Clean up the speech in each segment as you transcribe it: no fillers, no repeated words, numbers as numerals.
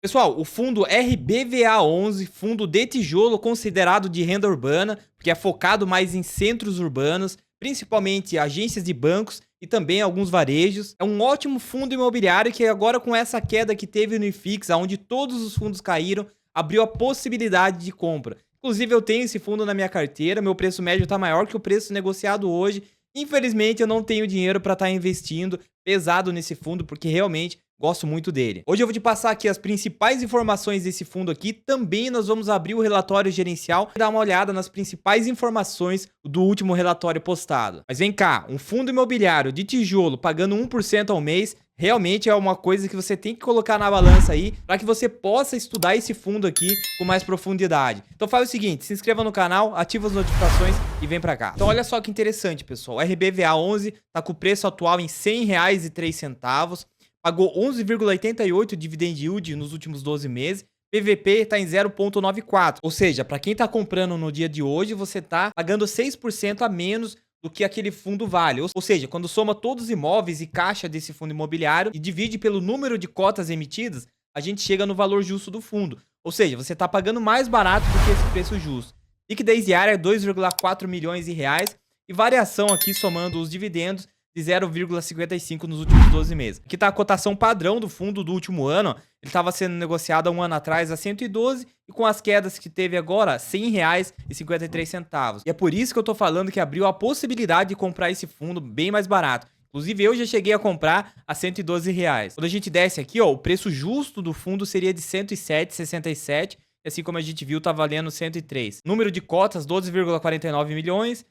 Pessoal, o fundo RBVA11, fundo de tijolo considerado de renda urbana, porque é focado mais em centros urbanos, principalmente agências de bancos e também alguns varejos. É um ótimo fundo imobiliário que agora com essa queda que teve no IFIX, onde todos os fundos caíram, abriu a possibilidade de compra. Inclusive eu tenho esse fundo na minha carteira, meu preço médio está maior que o preço negociado hoje. Infelizmente eu não tenho dinheiro para estar investindo pesado nesse fundo, porque realmente gosto muito dele. Hoje eu vou te passar aqui as principais informações desse fundo aqui. Também nós vamos abrir o relatório gerencial e dar uma olhada nas principais informações do último relatório postado. Mas vem cá, um fundo imobiliário de tijolo pagando 1% ao mês realmente é uma coisa que você tem que colocar na balança aí para que você possa estudar esse fundo aqui com mais profundidade. Então faz o seguinte, se inscreva no canal, ativa as notificações e vem para cá. Então olha só que interessante, pessoal. O RBVA11 tá com o preço atual em R$ 100,03. Pagou 11,88 dividend yield nos últimos 12 meses. PVP está em 0,94. Ou seja, para quem está comprando no dia de hoje, você está pagando 6% a menos do que aquele fundo vale. Ou seja, quando soma todos os imóveis e caixa desse fundo imobiliário e divide pelo número de cotas emitidas, a gente chega no valor justo do fundo. Ou seja, você está pagando mais barato do que esse preço justo. Liquidez diária é 2,4 milhões de reais e variação aqui somando os dividendos de 0,55 nos últimos 12 meses. Aqui está a cotação padrão do fundo do último ano. Ele estava sendo negociado há um ano atrás a 112 e com as quedas que teve agora, R$ 100,53. E é por isso que eu estou falando que abriu a possibilidade de comprar esse fundo bem mais barato. Inclusive, eu já cheguei a comprar a R$ 112 reais. Quando a gente desce aqui, ó, o preço justo do fundo seria de R$ 107,67. E assim como a gente viu, tá valendo 103. Número de cotas, 12,49 milhões.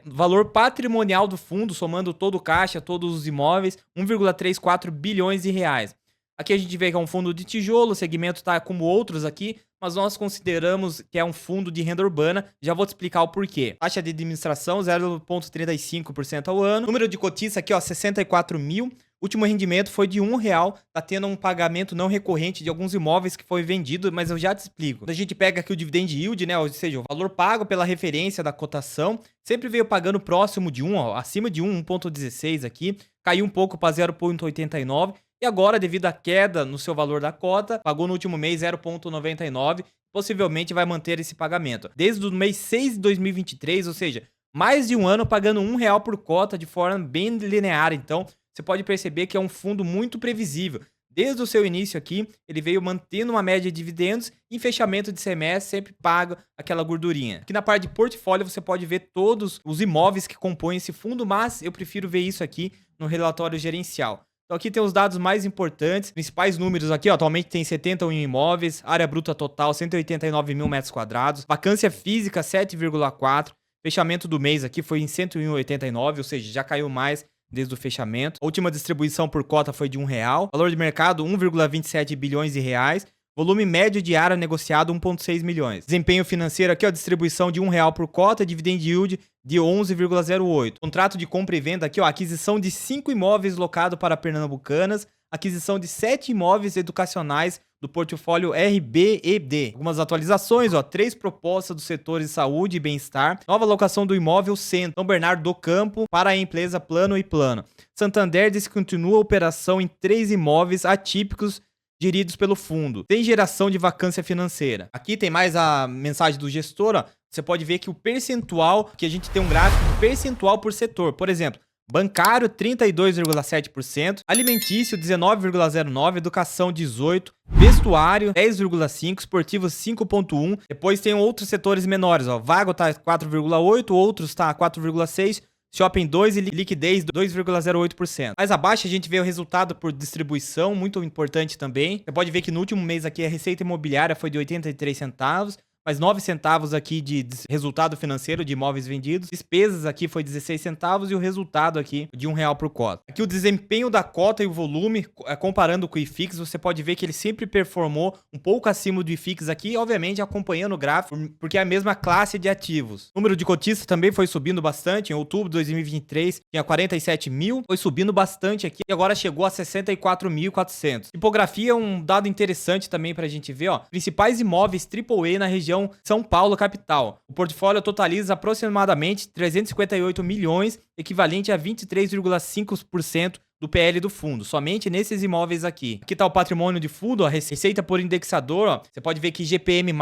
Valor patrimonial do fundo, somando todo o caixa, todos os imóveis, 1,34 bilhões de reais. Aqui a gente vê que é um fundo de tijolo, o segmento está como outros aqui, mas nós consideramos que é um fundo de renda urbana. Já vou te explicar o porquê. Taxa de administração, 0,35% ao ano. Número de cotistas aqui, ó, 64 mil. Último rendimento foi de R$1, tá tendo um pagamento não recorrente de alguns imóveis que foi vendido, mas eu já te explico. Quando a gente pega aqui o dividend yield, né, ou seja, o valor pago pela referência da cotação, sempre veio pagando próximo de 1, ó, acima de 1,16 aqui, caiu um pouco para 0,89 e agora, devido à queda no seu valor da cota, pagou no último mês 0,99, possivelmente vai manter esse pagamento. Desde o mês 6 de 2023, ou seja, mais de um ano pagando R$1 por cota de forma bem linear, então você pode perceber que é um fundo muito previsível. Desde o seu início aqui, ele veio mantendo uma média de dividendos e em fechamento de semestre sempre paga aquela gordurinha. Aqui na parte de portfólio você pode ver todos os imóveis que compõem esse fundo, mas eu prefiro ver isso aqui no relatório gerencial. Então aqui tem os dados mais importantes, principais números aqui, ó, atualmente tem 71 imóveis, área bruta total 189 mil metros quadrados, vacância física 7,4, fechamento do mês aqui foi em 101,89, ou seja, já caiu mais desde o fechamento. A última distribuição por cota foi de R$1. Valor de mercado, 1,27 bilhões de reais. Volume médio diário negociado, 1,6 milhões. Desempenho financeiro aqui, ó, distribuição de R$1 por cota, dividend yield de 11,08. Contrato de compra e venda aqui, ó, aquisição de 5 imóveis locados para pernambucanas, aquisição de 7 imóveis educacionais do portfólio RBED. Algumas atualizações, ó, 3 propostas dos setores de saúde e bem-estar, nova locação do imóvel Centro, São Bernardo do Campo para a empresa Plano e Plano. Santander descontinua a operação em 3 imóveis atípicos geridos pelo fundo. Tem geração de vacância financeira. Aqui tem mais a mensagem do gestor, ó. Você pode ver que o percentual, que a gente tem um gráfico de percentual por setor. Por exemplo, bancário 32,7%, alimentício 19,09%, educação 18%, vestuário 10,5%, esportivo 5,1%. Depois tem outros setores menores, ó. Vago tá 4,8%, outros tá 4,6%, shopping 2% e liquidez 2,08%. Mais abaixo a gente vê o resultado por distribuição, muito importante também. Você pode ver que no último mês aqui a receita imobiliária foi de 83 centavos. Mais 9 centavos aqui de resultado financeiro de imóveis vendidos. Despesas aqui foi 16 centavos e o resultado aqui de R$1 por cota. Aqui o desempenho da cota e o volume, comparando com o IFIX, você pode ver que ele sempre performou um pouco acima do IFIX aqui, obviamente acompanhando o gráfico, porque é a mesma classe de ativos. O número de cotistas também foi subindo bastante. Em outubro de 2023 tinha 47 mil, foi subindo bastante aqui e agora chegou a 64.400. Tipografia é um dado interessante também pra gente ver, ó. Principais imóveis AAA na região São Paulo capital. O portfólio totaliza aproximadamente 358 milhões, equivalente a 23,5% do PL do fundo, somente nesses imóveis aqui. Aqui tá o patrimônio de fundo, a receita por indexador, ó. Você pode ver que GPM+,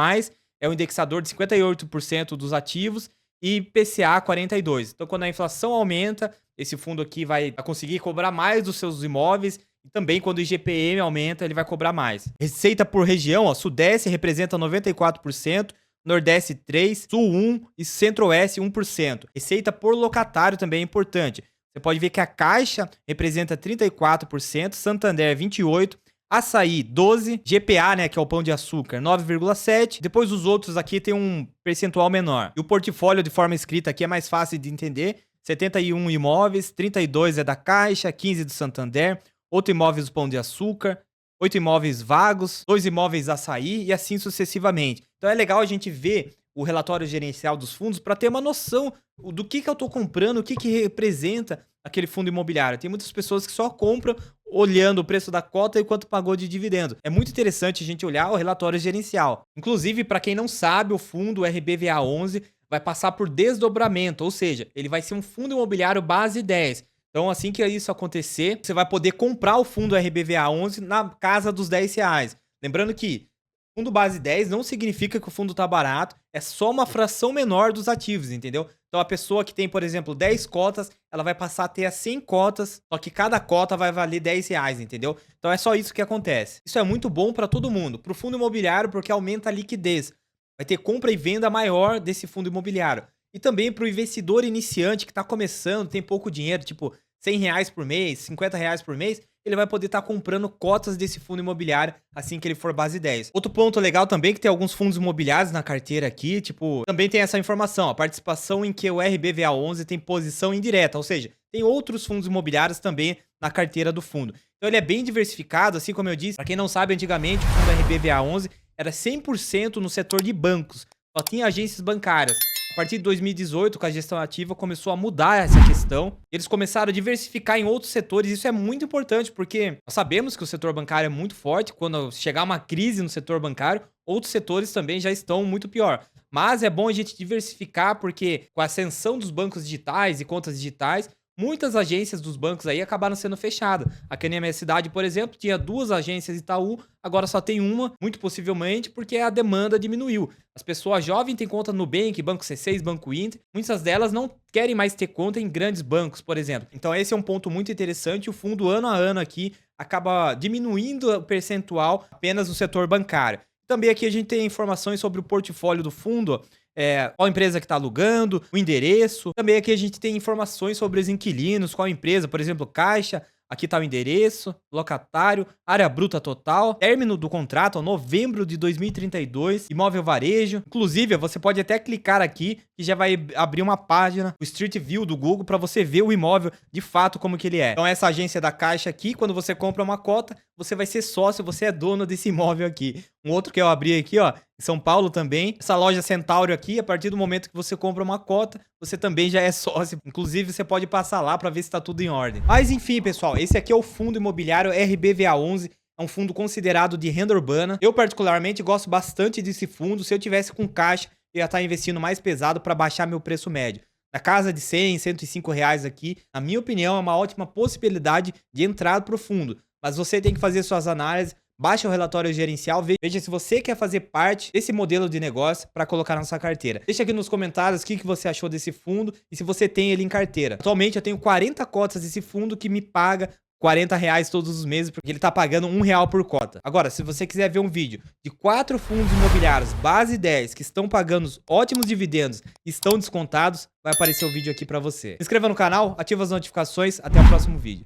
é o indexador de 58% dos ativos e IPCA 42%. Então, quando a inflação aumenta, esse fundo aqui vai conseguir cobrar mais dos seus imóveis. E também quando o IGPM aumenta, ele vai cobrar mais. Receita por região, ó, Sudeste representa 94%, Nordeste 3%, Sul 1% e Centro-Oeste 1%. Receita por locatário também é importante. Você pode ver que a Caixa representa 34%, Santander 28%, Açaí 12%, GPA, né, que é o Pão de Açúcar, 9,7%. Depois os outros aqui tem um percentual menor. E o portfólio de forma escrita aqui é mais fácil de entender. 71 imóveis, 32 é da Caixa, 15 do Santander, 8 imóveis do Pão de Açúcar, 8 imóveis vagos, 2 imóveis Açaí e assim sucessivamente. Então é legal a gente ver o relatório gerencial dos fundos para ter uma noção do que eu estou comprando, o que representa aquele fundo imobiliário. Tem muitas pessoas que só compram olhando o preço da cota e quanto pagou de dividendo. É muito interessante a gente olhar o relatório gerencial. Inclusive, para quem não sabe, o fundo RBVA11 vai passar por desdobramento, ou seja, ele vai ser um fundo imobiliário base 10. Então, assim que isso acontecer, você vai poder comprar o fundo RBVA11 na casa dos R$10. Lembrando que fundo base 10 não significa que o fundo tá barato, é só uma fração menor dos ativos, entendeu? Então, a pessoa que tem, por exemplo, 10 cotas, ela vai passar a ter as 100 cotas, só que cada cota vai valer R$10, entendeu? Então, é só isso que acontece. Isso é muito bom para todo mundo. Para o fundo imobiliário, porque aumenta a liquidez. Vai ter compra e venda maior desse fundo imobiliário. E também para o investidor iniciante que está começando, tem pouco dinheiro, tipo R$100 por mês, R$50 por mês, ele vai poder estar comprando cotas desse fundo imobiliário assim que ele for base 10. Outro ponto legal também é que tem alguns fundos imobiliários na carteira aqui, tipo, também tem essa informação, a participação em que o RBVA11 tem posição indireta, ou seja, tem outros fundos imobiliários também na carteira do fundo. Então ele é bem diversificado, assim como eu disse. Para quem não sabe, antigamente o fundo RBVA11 era 100% no setor de bancos, só tinha agências bancárias. A partir de 2018, com a gestão ativa, começou a mudar essa questão. Eles começaram a diversificar em outros setores. Isso é muito importante, porque nós sabemos que o setor bancário é muito forte. Quando chegar uma crise no setor bancário, outros setores também já estão muito pior. Mas é bom a gente diversificar, porque com a ascensão dos bancos digitais e contas digitais, muitas agências dos bancos aí acabaram sendo fechadas. Aqui na minha cidade, por exemplo, tinha 2 agências Itaú, agora só tem uma, muito possivelmente porque a demanda diminuiu. As pessoas jovens têm conta no Nubank, Banco C6, Banco Inter. Muitas delas não querem mais ter conta em grandes bancos, por exemplo. Então esse é um ponto muito interessante. O fundo, ano a ano aqui, acaba diminuindo o percentual apenas no setor bancário. Também aqui a gente tem informações sobre o portfólio do fundo, qual empresa que está alugando, o endereço. Também aqui a gente tem informações sobre os inquilinos, qual empresa, por exemplo, Caixa. Aqui está o endereço, locatário, área bruta total, término do contrato, novembro de 2032, imóvel varejo. Inclusive, você pode até clicar aqui que já vai abrir uma página, o Street View do Google, para você ver o imóvel de fato como que ele é. Então essa agência da Caixa aqui, quando você compra uma cota, você vai ser sócio, você é dono desse imóvel aqui. Um outro que eu abri aqui, ó, em São Paulo também. Essa loja Centauro aqui, a partir do momento que você compra uma cota, você também já é sócio. Inclusive, você pode passar lá para ver se está tudo em ordem. Mas enfim, pessoal, esse aqui é o fundo imobiliário RBVA11. É um fundo considerado de renda urbana. Eu, particularmente, gosto bastante desse fundo. Se eu tivesse com caixa, eu ia estar investindo mais pesado para baixar meu preço médio. Na casa de 100, 105 reais aqui, na minha opinião, é uma ótima possibilidade de entrada para o fundo. Mas você tem que fazer suas análises, baixa o relatório gerencial, veja se você quer fazer parte desse modelo de negócio para colocar na sua carteira. Deixa aqui nos comentários o que você achou desse fundo e se você tem ele em carteira. Atualmente eu tenho 40 cotas desse fundo que me paga R$40 todos os meses, porque ele tá pagando R$1 por cota. Agora, se você quiser ver um vídeo de 4 fundos imobiliários base 10 que estão pagando ótimos dividendos e estão descontados, vai aparecer o vídeo aqui para você. Se inscreva no canal, ativa as notificações, até o próximo vídeo.